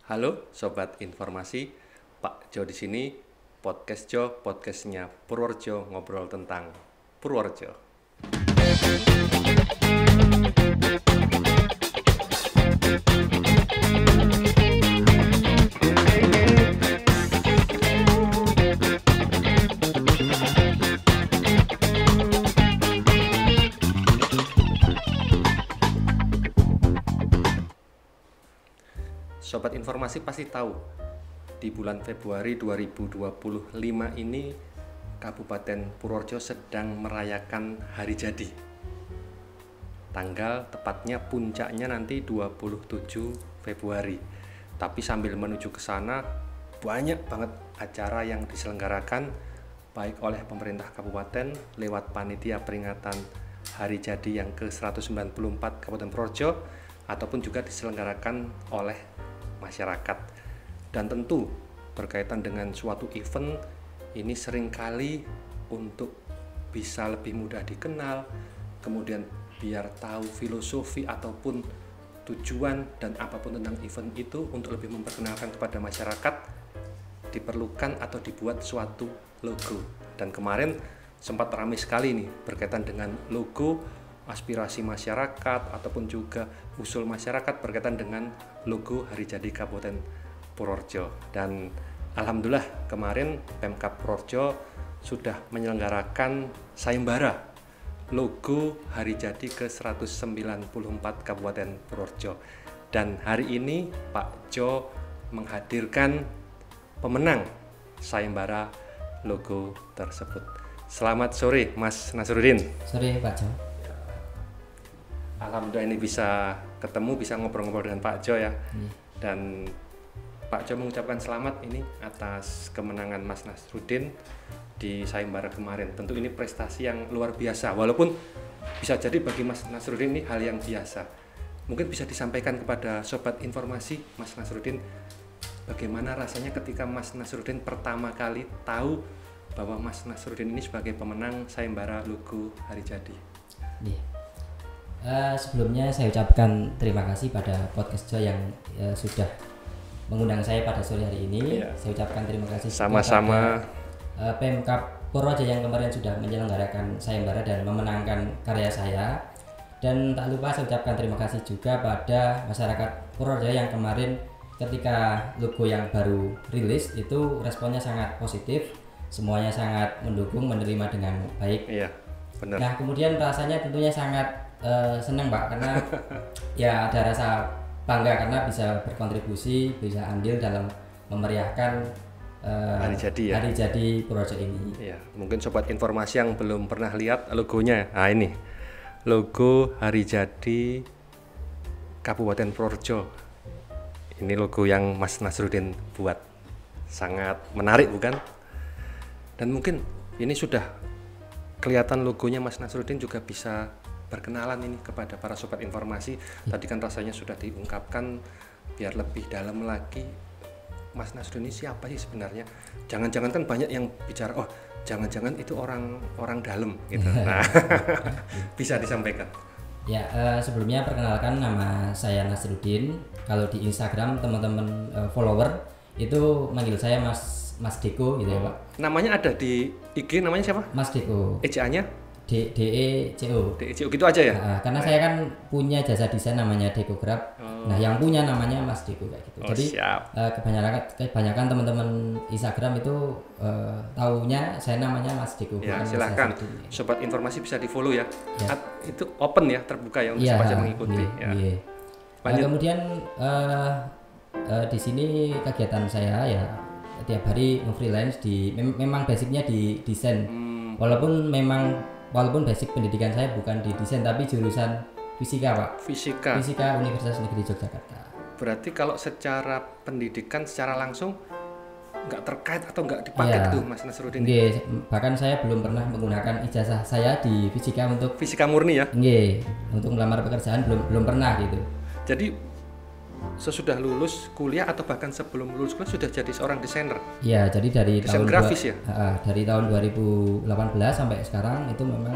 Halo Sobat Informasi, Pak Jo di sini, Podcast Jo, podcastnya Purworejo, ngobrol tentang Purworejo. Sobat Informasi pasti tahu, di bulan Februari 2025 ini Kabupaten Purworejo sedang merayakan Hari Jadi. Tanggal tepatnya puncaknya nanti 27 Februari. Tapi sambil menuju ke sana, banyak banget acara yang diselenggarakan baik oleh pemerintah kabupaten lewat panitia peringatan Hari Jadi yang ke-194 Kabupaten Purworejo ataupun juga diselenggarakan oleh masyarakat. Dan tentu berkaitan dengan suatu event ini seringkali untuk bisa lebih mudah dikenal, kemudian biar tahu filosofi ataupun tujuan dan apapun tentang event itu, untuk lebih memperkenalkan kepada masyarakat diperlukan atau dibuat suatu logo. Dan kemarin sempat ramai sekali nih berkaitan dengan logo, aspirasi masyarakat ataupun juga usul masyarakat berkaitan dengan logo Hari Jadi Kabupaten Purworejo. Dan alhamdulillah kemarin Pemkab Purworejo sudah menyelenggarakan sayembara logo Hari Jadi ke-194 Kabupaten Purworejo. Dan hari ini Pak Jo menghadirkan pemenang sayembara logo tersebut. Selamat sore Mas Nasruddin. Sore Pak Jo. Alhamdulillah ini bisa ketemu, bisa ngobrol-ngobrol dengan Pak Jo ya. Dan Pak Jo mengucapkan selamat ini atas kemenangan Mas Nasruddin di sayembara kemarin. Tentu ini prestasi yang luar biasa, walaupun bisa jadi bagi Mas Nasruddin ini hal yang biasa. Mungkin bisa disampaikan kepada Sobat Informasi, Mas Nasruddin, bagaimana rasanya ketika Mas Nasruddin pertama kali tahu bahwa Mas Nasruddin ini sebagai pemenang sayembara logo Hari Jadi. Sebelumnya saya ucapkan terima kasih pada Podcast Jo yang sudah mengundang saya pada sore hari ini. Saya ucapkan terima kasih sama-sama kepada Pemkab Purworejo yang kemarin sudah menyelenggarakan sayembara dan memenangkan karya saya. Dan tak lupa saya ucapkan terima kasih juga pada masyarakat Purworejo yang kemarin ketika logo yang baru rilis itu responnya sangat positif, semuanya sangat mendukung, menerima dengan baik. Iya, benar. Nah, kemudian rasanya tentunya sangat senang Pak, karena ya ada rasa bangga karena bisa berkontribusi, bisa andil dalam memeriahkan Hari Jadi ya. Hari Jadi Purworejo ini. Ya, mungkin Sobat Informasi yang belum pernah lihat logonya. Nah, ini logo Hari Jadi Kabupaten Purworejo. Ini logo yang Mas Nasruddin buat. Sangat menarik bukan? Dan mungkin ini sudah kelihatan logonya Mas Nasruddin, juga bisa perkenalan ini kepada para Sobat Informasi. Tadi kan rasanya sudah diungkapkan, biar lebih dalam lagi Mas Nasruddin ini siapa sih sebenarnya. Jangan-jangan kan banyak yang bicara, oh jangan-jangan itu orang dalam gitu. Nah, bisa disampaikan. Ya, sebelumnya perkenalkan, nama saya Nasruddin. Kalau di Instagram teman-teman follower itu manggil saya Mas Deko gitu ya Pak. Namanya ada di IG, namanya siapa? Mas Deko. ECA-nya? DECO. DECO gitu aja ya? Karena saya kan punya jasa desain namanya Dekograf. Nah, yang punya namanya Mas Deko kayak gitu. Jadi siap. kebanyakan teman-teman Instagram itu taunya saya namanya Mas Deko. Ya, silahkan Sobat Informasi bisa di follow ya. Itu open ya, terbuka ya untuk siapa yang mengikuti. Kemudian di sini kegiatan saya ya tiap hari freelance memang basicnya di desain. Walaupun basic pendidikan saya bukan di desain tapi jurusan fisika Pak. Fisika Universitas Negeri Yogyakarta. Berarti kalau secara pendidikan secara langsung nggak terkait atau nggak dipakai gitu Mas Nasruddin? Bahkan saya belum pernah menggunakan ijazah saya di fisika untuk fisika murni ya? Untuk melamar pekerjaan belum pernah gitu. Jadi sesudah lulus kuliah atau bahkan sebelum lulus kuliah sudah jadi seorang desainer? Iya, jadi dari desain grafis ya? Dari tahun 2018 sampai sekarang itu memang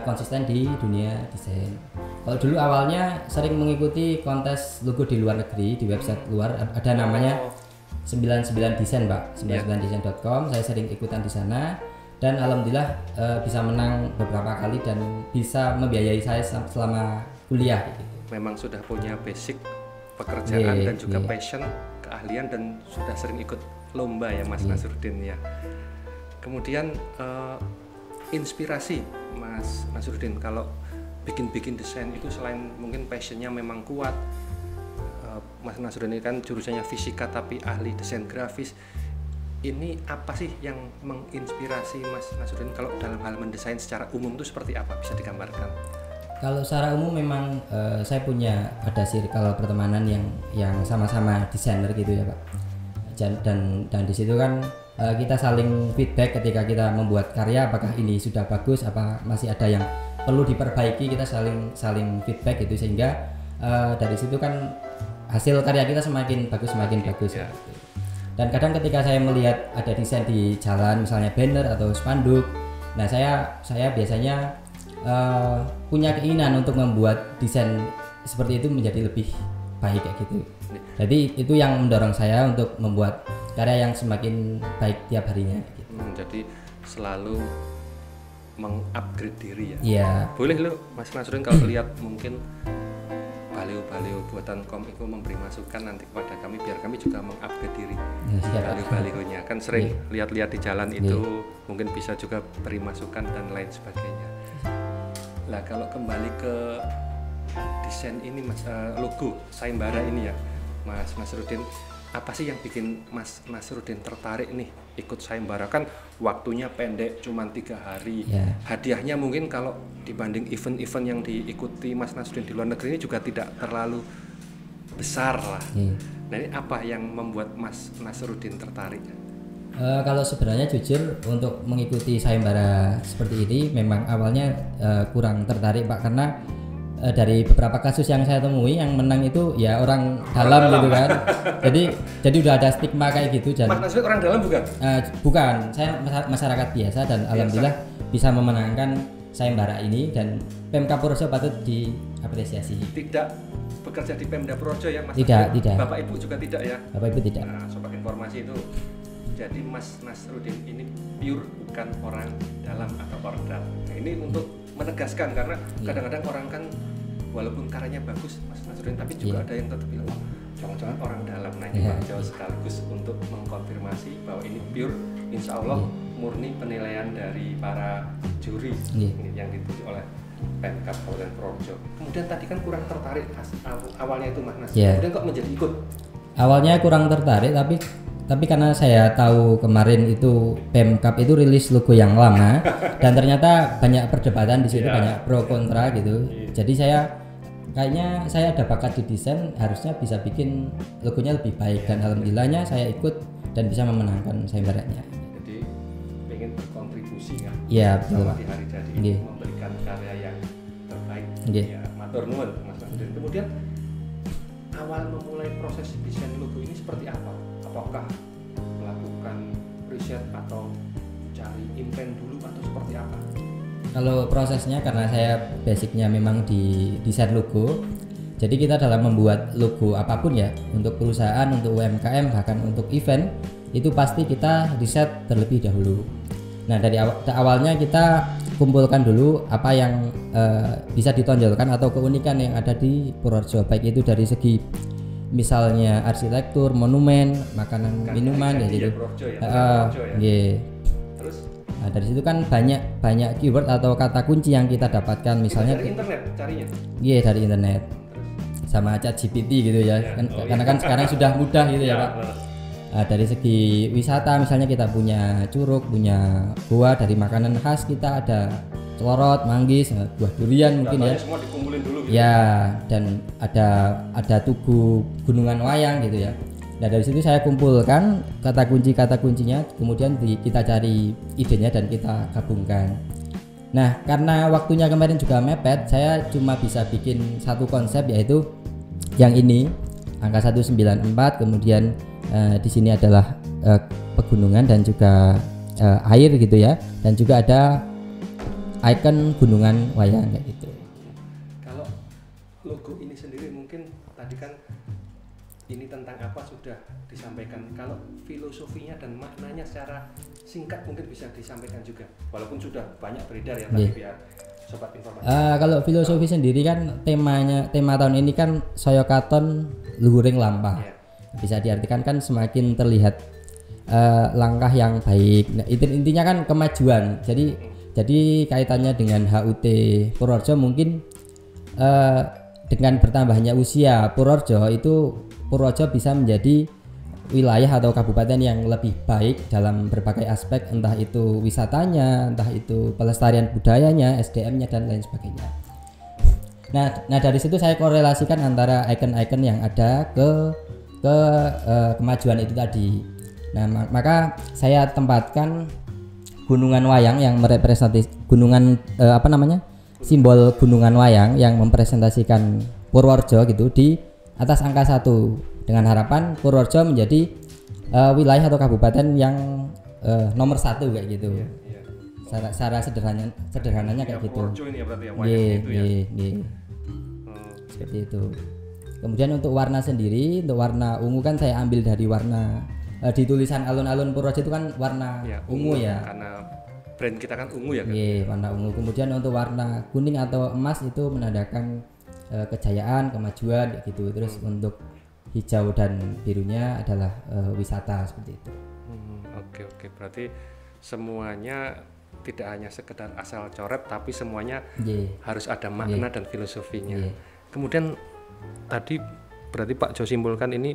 konsisten di dunia desain. Kalau dulu awalnya sering mengikuti kontes logo di luar negeri, di website luar ada namanya 99 Design, Pak. 99design.com. Saya sering ikutan di sana dan alhamdulillah bisa menang beberapa kali dan bisa membiayai saya selama kuliah gitu. Memang sudah punya basic pekerjaan dan juga passion, keahlian, dan sudah sering ikut lomba ya Mas Nasruddin ya. Kemudian inspirasi Mas Nasruddin kalau bikin desain itu selain mungkin passionnya memang kuat, Mas Nasruddin ini kan jurusannya fisika tapi ahli desain grafis. Ini apa sih yang menginspirasi Mas Nasruddin kalau dalam hal mendesain secara umum itu seperti apa, bisa digambarkan? Kalau secara umum memang saya punya ada circle pertemanan yang sama-sama desainer gitu ya Pak. Dan di situ kan kita saling feedback ketika kita membuat karya, apakah ini sudah bagus, apa masih ada yang perlu diperbaiki, kita saling feedback gitu sehingga dari situ kan hasil karya kita semakin bagus ya. Dan kadang ketika saya melihat ada desain di jalan misalnya banner atau spanduk, nah saya biasanya punya keinginan untuk membuat desain seperti itu menjadi lebih baik kayak gitu. Jadi itu yang mendorong saya untuk membuat karya yang semakin baik tiap harinya gitu. Jadi selalu mengupgrade diri ya. Iya. Boleh lo Mas Nasruddin kalau lihat mungkin baliho-baliho buatan komik memberi masukan nanti kepada kami biar kami juga mengupgrade diri. Baliho-balihonya kan sering lihat-lihat di jalan itu, mungkin bisa juga beri masukan dan lain sebagainya. Lah kalau kembali ke desain ini Mas, logo sayembara ini ya Mas Nasruddin, apa sih yang bikin Mas Nasruddin tertarik nih ikut sayembara? Kan waktunya pendek, cuma 3 hari. Hadiahnya mungkin kalau dibanding event-event yang diikuti Mas Nasruddin di luar negeri ini juga tidak terlalu besar lah. Nah ini apa yang membuat Mas Nasruddin tertarik? Kalau sebenarnya jujur untuk mengikuti sayembara seperti ini memang awalnya kurang tertarik Pak, karena dari beberapa kasus yang saya temui yang menang itu ya orang dalam gitu kan. jadi udah ada stigma kayak gitu. Mas Nasruddin orang dalam bukan? Bukan, saya masyarakat biasa dan alhamdulillah bisa memenangkan sayembara ini dan Pemkab Purworejo patut diapresiasi. Tidak bekerja di Pemda Purworejo ya Mas? Tidak. Bapak Ibu juga tidak ya? Bapak Ibu tidak. Nah, sobat informasi itu. Jadi Mas Nasruddin ini pure bukan orang dalam atau order. Nah, ini untuk menegaskan karena kadang-kadang orang kan walaupun karyanya bagus Mas Nasruddin tapi juga ada yang tetap bilang jangan-jangan orang dalam. Nah ini Pak Jauh sekaligus untuk mengkonfirmasi bahwa ini pure insya Allah murni penilaian dari para juri ini yang dituju oleh Pemkab Kabupaten Purworejo. Kemudian tadi kan kurang tertarik awalnya itu Mas Nasruddin, kemudian kok menjadi ikut? Awalnya kurang tertarik tapi karena saya tahu kemarin itu Pemkab itu rilis logo yang lama dan ternyata banyak perdebatan di situ, banyak pro kontra gitu. Jadi kayaknya saya ada bakat di desain, harusnya bisa bikin logonya lebih baik dan alhamdulillahnya saya ikut dan bisa memenangkan sayembaranya. Jadi pengen berkontribusi kan? Iya betul. Di hari jadi memberikan karya yang terbaik. Ya, matur nuwun Mas Nasruddin. Kemudian awal memulai proses desain logo ini seperti apa? Apakah melakukan riset atau cari impen dulu atau seperti apa? Kalau prosesnya karena saya basicnya memang di desain logo, jadi kita dalam membuat logo apapun ya, untuk perusahaan, untuk UMKM, bahkan untuk event, itu pasti kita riset terlebih dahulu. Nah dari awalnya kita kumpulkan dulu apa yang bisa ditonjolkan atau keunikan yang ada di Purworejo, baik itu dari segi misalnya arsitektur, monumen, makanan, minuman ya gitu. Terus dari situ kan banyak keyword atau kata kunci yang kita dapatkan misalnya dari internet carinya. Dari internet. Sama ChatGPT gitu ya. Karena kan sekarang sudah mudah gitu ya, Pak. Dari segi wisata misalnya kita punya curug, punya goa, dari makanan khas kita ada celorot, manggis, buah durian mungkin ya. Semua dikumpulin dulu gitu. Ya, dan ada tugu gunungan wayang gitu ya. Nah dari situ saya kumpulkan kata kuncinya, kemudian kita cari idenya dan kita gabungkan. Nah karena waktunya kemarin juga mepet, saya cuma bisa bikin satu konsep yaitu yang ini angka 194, kemudian di sini adalah pegunungan dan juga air gitu ya, dan juga ada ikon Gunungan Wayang kayak gitu. Kalau logo ini sendiri mungkin tadi kan ini tentang apa sudah disampaikan. Kalau filosofinya dan maknanya secara singkat mungkin bisa disampaikan juga. Walaupun sudah banyak beredar ya tadi biar sobat informasi. Kalau filosofi sendiri kan tema tahun ini kan saya katon luhuring lampah. Bisa diartikan kan semakin terlihat langkah yang baik. Nah, intinya kan kemajuan. Jadi kaitannya dengan HUT Purworejo mungkin dengan bertambahnya usia Purworejo itu Purworejo bisa menjadi wilayah atau kabupaten yang lebih baik dalam berbagai aspek, entah itu wisatanya, entah itu pelestarian budayanya, SDM-nya dan lain sebagainya. Nah dari situ saya korelasikan antara ikon-ikon yang ada ke kemajuan itu tadi. Nah maka saya tempatkan Gunungan Wayang yang merepresentasi simbol Gunungan Wayang yang mempresentasikan Purworejo gitu di atas angka 1 dengan harapan Purworejo menjadi wilayah atau kabupaten yang nomor 1 kayak gitu. Secara sederhananya kayak gitu. Purworejo ini ya berarti ya wayang itu ya. Seperti itu. Kemudian untuk warna sendiri, untuk warna ungu kan saya ambil dari warna di tulisan alun-alun Purworejo itu kan warna ungu ya. Karena brand kita kan ungu ya kan. Warna ungu. Kemudian untuk warna kuning atau emas itu menandakan kejayaan, kemajuan gitu. Terus untuk hijau dan birunya adalah wisata seperti itu. Oke. Berarti semuanya tidak hanya sekedar asal coret, tapi semuanya harus ada makna dan filosofinya. Kemudian tadi berarti Pak Jo simpulkan ini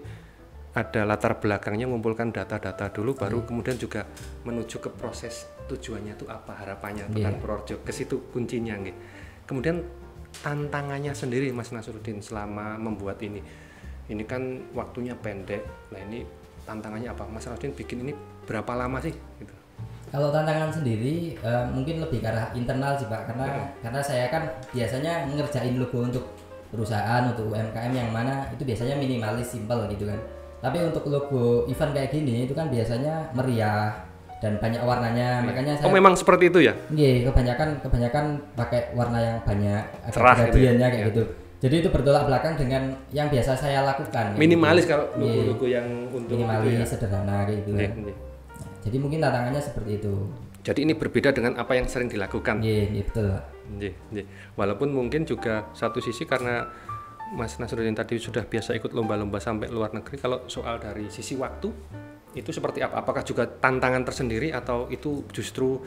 ada latar belakangnya, mengumpulkan data-data dulu, baru kemudian juga menuju ke proses tujuannya itu apa, harapannya tentang Purworejo. Ke situ kuncinya nih. Kemudian tantangannya sendiri Mas Nasruddin selama membuat ini kan waktunya pendek. Nah ini tantangannya apa? Mas Nasruddin bikin ini berapa lama sih? Gitu. Kalau tantangan sendiri mungkin lebih ke arah internal sih Pak, karena saya kan biasanya ngerjain logo untuk perusahaan, untuk UMKM yang mana itu biasanya minimalis, simple gitu kan. Tapi untuk logo event kayak gini itu kan biasanya meriah dan banyak warnanya, makanya saya memang seperti itu ya? Iya, kebanyakan pakai warna yang banyak, ada gitu gradiennya kayak gitu. Jadi itu bertolak belakang dengan yang biasa saya lakukan. Minimalis gitu. Kalau logo-logo yang untuk minimalis, sederhana kayak gitu. Jadi mungkin tantangannya seperti itu. Jadi ini berbeda dengan apa yang sering dilakukan. Iya betul. Walaupun mungkin juga satu sisi karena Mas Nasruddin tadi sudah biasa ikut lomba-lomba sampai luar negeri. Kalau soal dari sisi waktu itu seperti apa? Apakah juga tantangan tersendiri atau itu justru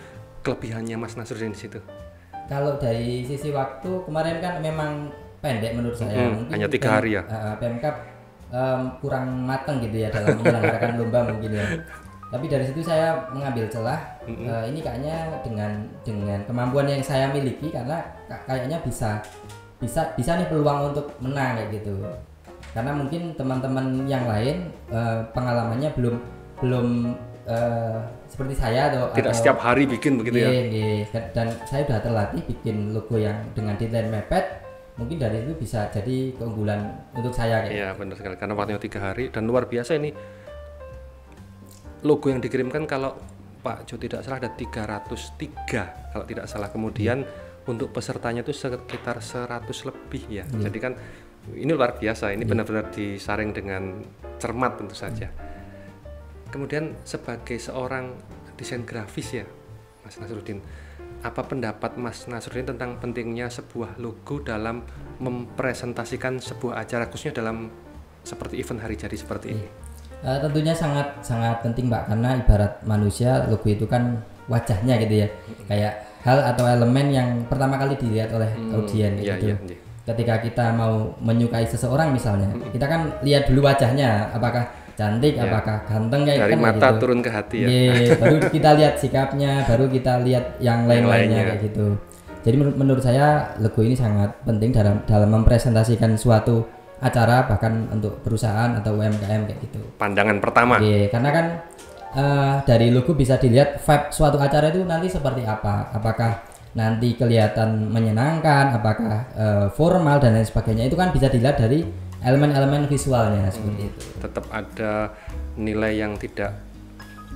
kelebihannya Mas Nasruddin di situ? Kalau dari sisi waktu kemarin kan memang pendek menurut saya. Mungkin hanya 3 hari ya. Pemkab kurang matang gitu ya dalam menyelenggarakan lomba mungkin ya. Tapi dari situ saya mengambil celah. Ini kayaknya dengan kemampuan yang saya miliki, karena kayaknya bisa nih peluang untuk menang kayak gitu. Karena mungkin teman-teman yang lain pengalamannya belum seperti saya tidak setiap hari bikin begitu ya. Dan saya sudah terlatih bikin logo yang dengan desain mepet. Mungkin dari itu bisa jadi keunggulan untuk saya kayak. Iya benar sekali, karena waktunya 3 hari dan luar biasa ini. Logo yang dikirimkan kalau Pak Jo tidak salah ada 303 kalau tidak salah. Kemudian untuk pesertanya itu sekitar 100 lebih ya. Jadi kan ini luar biasa, ini benar-benar disaring dengan cermat tentu saja. Kemudian sebagai seorang desain grafis ya Mas Nasruddin, apa pendapat Mas Nasruddin tentang pentingnya sebuah logo dalam mempresentasikan sebuah acara, khususnya dalam seperti event hari jadi seperti ini? Tentunya sangat penting Mbak, karena ibarat manusia, logo itu kan wajahnya gitu ya, kayak hal atau elemen yang pertama kali dilihat oleh audien gitu. Ketika kita mau menyukai seseorang misalnya, kita kan lihat dulu wajahnya, apakah cantik, apakah ganteng kayak dari kan, mata gitu. Turun ke hati ya. Baru kita lihat sikapnya, baru kita lihat yang lain-lainnya kayak gitu. Jadi menurut saya logo ini sangat penting dalam mempresentasikan suatu acara, bahkan untuk perusahaan atau UMKM kayak gitu. Pandangan pertama. Karena kan dari logo bisa dilihat vibe suatu acara itu nanti seperti apa. Apakah nanti kelihatan menyenangkan, apakah formal dan lain sebagainya. Itu kan bisa dilihat dari elemen-elemen visualnya seperti itu. Tetap ada nilai yang tidak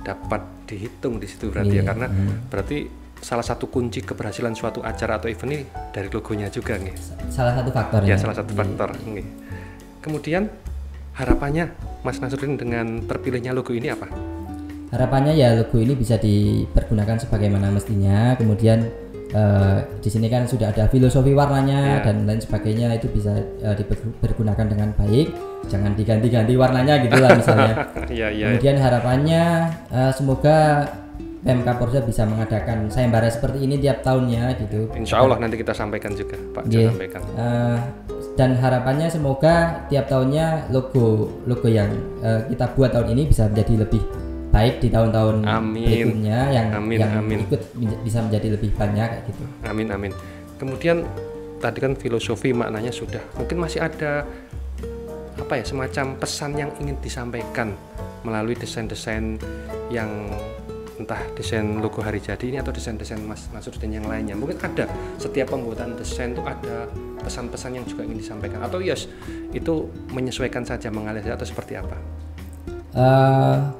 dapat dihitung di situ berarti ya, karena berarti salah satu kunci keberhasilan suatu acara atau event ini dari logonya juga nggih. Salah satu faktor Ya, salah satu faktor nggih. Kemudian harapannya Mas Nasruddin dengan terpilihnya logo ini apa? Harapannya ya logo ini bisa dipergunakan sebagaimana mestinya. Kemudian di sini kan sudah ada filosofi warnanya dan lain sebagainya, itu bisa dipergunakan dengan baik. Jangan diganti-ganti warnanya gitulah misalnya. Kemudian harapannya semoga Pemkab Purworejo bisa mengadakan sayembara seperti ini tiap tahunnya gitu. Insya Allah nanti kita sampaikan juga, Pak Jo sampaikan. Dan harapannya semoga tiap tahunnya logo yang kita buat tahun ini bisa menjadi lebih baik di tahun-tahun berikutnya, yang ikut bisa menjadi lebih banyak kayak gitu. Amin. Kemudian tadi kan filosofi maknanya sudah, mungkin masih ada apa ya, semacam pesan yang ingin disampaikan melalui desain-desain yang entah desain logo Hari Jadi ini atau desain-desain Mas Nasruddin yang lainnya. Mungkin ada, setiap pembuatan desain itu ada pesan-pesan yang juga ingin disampaikan, atau itu menyesuaikan saja, mengalir saja, atau seperti apa?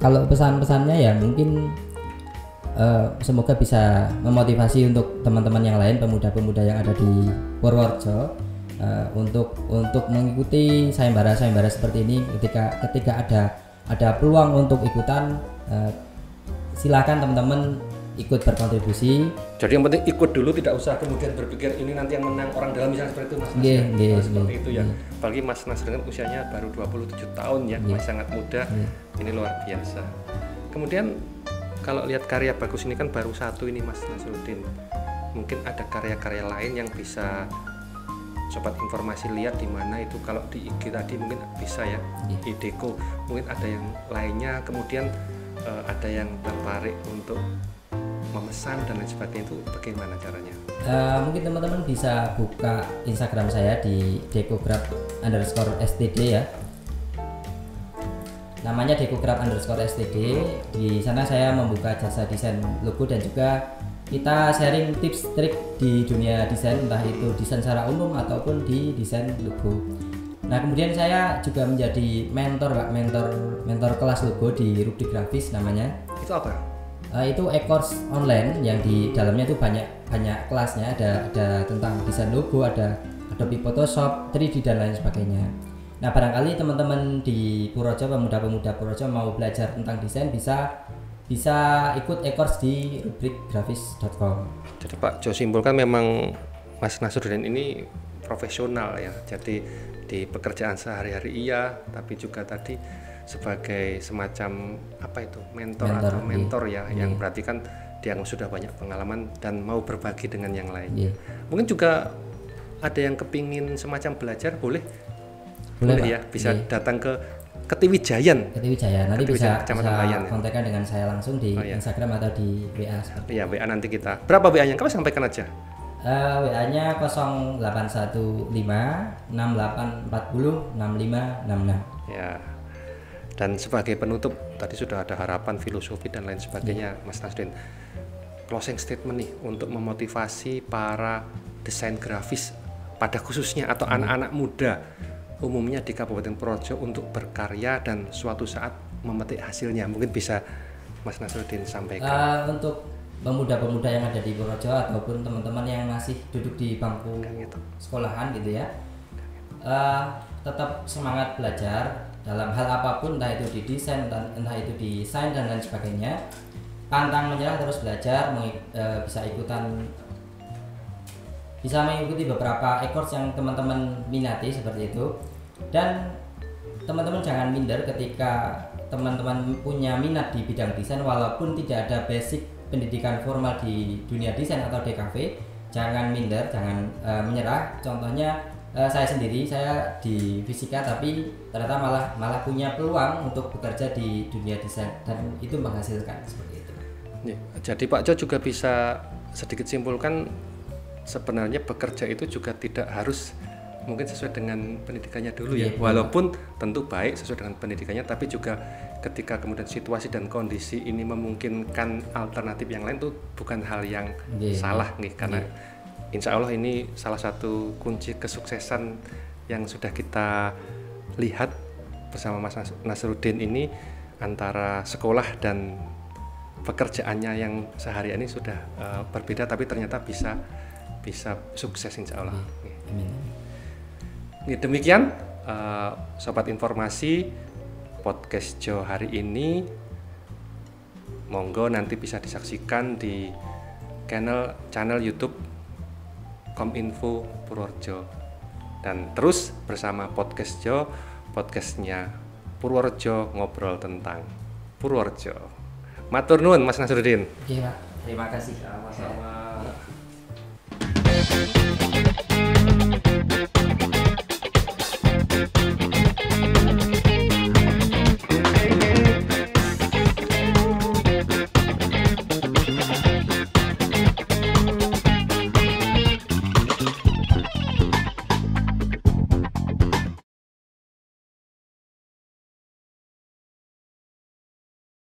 Kalau pesan-pesannya ya mungkin semoga bisa memotivasi untuk teman-teman yang lain, pemuda-pemuda yang ada di Purworejo, untuk mengikuti sayembara seperti ini. Ketika ada peluang untuk ikutan, silakan teman-teman ikut berkontribusi. Jadi yang penting ikut dulu, tidak usah kemudian berpikir ini nanti yang menang orang dalam, misalnya seperti itu Mas. Seperti itu ya. Apalagi Mas Nasruddin usianya baru 27 tahun ya, masih sangat muda. Ini luar biasa. Kemudian kalau lihat karya bagus ini kan baru satu ini Mas Nasruddin. Mungkin ada karya-karya lain yang bisa sobat informasi lihat di mana itu. Kalau di IG tadi mungkin bisa ya, Ideco. Mungkin ada yang lainnya, kemudian ada yang tertarik untuk memesan dan lain sebagainya, itu bagaimana caranya? Mungkin teman-teman bisa buka Instagram saya di decocraft_std ya. Namanya decocraft_std. Di sana saya membuka jasa desain logo dan juga kita sharing tips trik di dunia desain, entah itu desain secara umum ataupun di desain logo. Nah, kemudian saya juga menjadi mentor kelas logo di Rubrik Grafis namanya. Itu apa? Itu e-course online yang di dalamnya itu banyak kelasnya, ada tentang desain logo, ada Adobe Photoshop, 3D dan lain sebagainya. Nah, barangkali teman-teman di Purworejo, pemuda-pemuda Purworejo mau belajar tentang desain, bisa ikut e-course di rubrikgrafis.com. Jadi Pak Jo simpulkan memang Mas Nasruddin ini profesional ya. Jadi di pekerjaan sehari-hari iya, tapi juga tadi sebagai semacam apa itu mentor ya, yang berarti kan dia sudah banyak pengalaman dan mau berbagi dengan yang lain. Mungkin juga ada yang kepingin semacam belajar, boleh ya, bisa datang ke Ketiwijayan. Nanti bisa kontakkan dengan saya langsung di Instagram atau di WA. Iya, WA nanti kita. Berapa WA-nya? Kamu sampaikan aja. WA-nya 0815 6840 6566. Ya. Dan sebagai penutup, tadi sudah ada harapan, filosofi dan lain sebagainya, Mas Nasruddin. Closing statement nih untuk memotivasi para desain grafis pada khususnya atau anak-anak muda umumnya di Kabupaten Purworejo untuk berkarya dan suatu saat memetik hasilnya. Mungkin bisa Mas Nasruddin sampaikan. Untuk pemuda-pemuda yang ada di Purworejo ataupun teman-teman yang masih duduk di bangku sekolahan gitu ya, tetap semangat belajar dalam hal apapun, entah itu di desain, entah itu di sains dan lain sebagainya. Pantang menyerah, terus belajar, bisa mengikuti beberapa e-course yang teman-teman minati seperti itu. Dan teman-teman jangan minder ketika teman-teman punya minat di bidang desain, walaupun tidak ada basic pendidikan formal di dunia desain atau DKV. Jangan minder, jangan menyerah. Contohnya saya sendiri, saya di fisika tapi ternyata malah punya peluang untuk bekerja di dunia desain dan itu menghasilkan seperti itu. Ya, jadi Pak Jo juga bisa sedikit simpulkan, sebenarnya bekerja itu juga tidak harus mungkin sesuai dengan pendidikannya dulu ya, walaupun tentu baik sesuai dengan pendidikannya, tapi juga ketika kemudian situasi dan kondisi ini memungkinkan alternatif yang lain, tuh bukan hal yang salah nih, karena insya Allah ini salah satu kunci kesuksesan yang sudah kita lihat bersama Mas Nasruddin ini, antara sekolah dan pekerjaannya yang sehari ini sudah berbeda, tapi ternyata bisa sukses insya Allah. Amin. Demikian Sobat Informasi podcast Jo hari ini. Monggo nanti bisa disaksikan di channel YouTube Kominfo Purworejo, dan terus bersama podcast Jo, podcastnya Purworejo, ngobrol tentang Purworejo. Matur nuwun Mas Nasruddin. Oke Pak, terima kasih. Sama-sama.